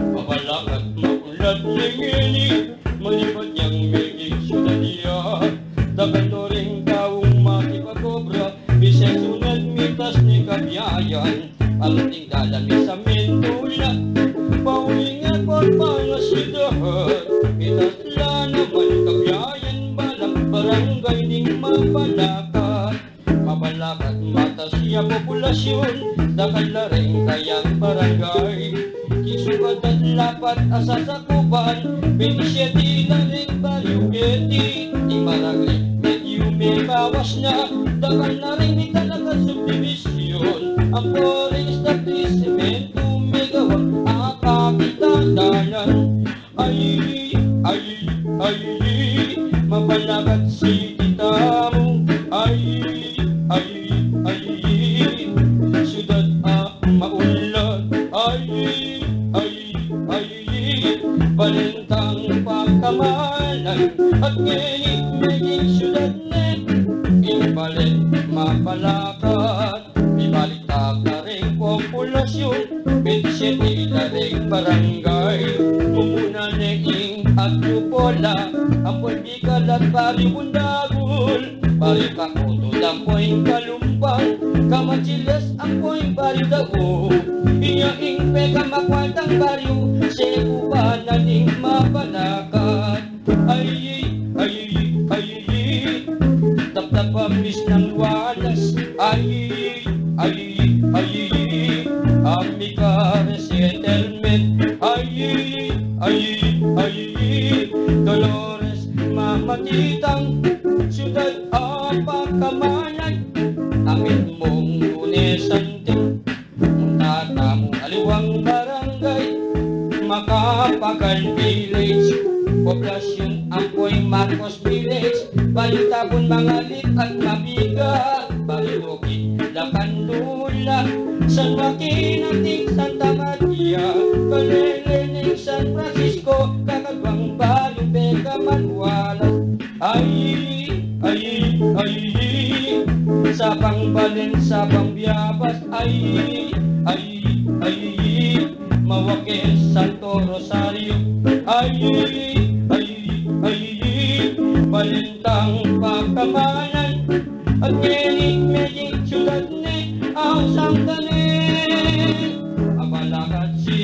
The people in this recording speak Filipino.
Mapalakat makulat ngini, malipat yang migig sudah dia. Dagan ring taong makipagobra, bisay sunod mitas ni kabiyayan. Alating dalan mi sa mentula, paulingan por pangasidahan. Mitas la naman kabiyayan, balang barangay ning mapalakat. Mapalakat mata siya populasyon, dagan la ring kayang barangay. Kisugad at lapat asa sa kuban, 27 na rin Baliyugeti. Di maragre, medyo may bawas na, dagan na rin ni talaga subdivisyon. Ang forest at semento may gawang akakitadalan. Ay, mapalagat si tita mo. Ay, siyudad maulan. Balintang pagkamalan at ngayon maging siyudad net. Ibalit mapalakat, ibalitak na rin populasyon, 27 na rin barangay. Mumuna naging at lupola, ang pulbikal at baribundagol. Barikakuto lang po'y kalumpang, kamachilas ang po'y baridago. Iyaing peka makwantang baryo, sekupa na ning mapalakat. Ay, taptapamis ng walas. Ay, amika resettlement. Ay, Dolores mamatitang, siyudad apakamanan. Amin mong unesante, tata mo aliwang barangay. Makapagal village, poblasyon Ampoy Marcos Village. Balitabon mga lit at mabigat, Bariloki, Lacandula, San Joaquin ating Santa Maria, Palelening San Francisco, Kakagwang Balong Vega Manualas. Ay, Sabang Balen, Sabang Biabas. Ay, Mawakes, Santo Rosario. Ay, balintang pagkamanan at nginig meding siyudad ni ang sangkanin. Apalakat si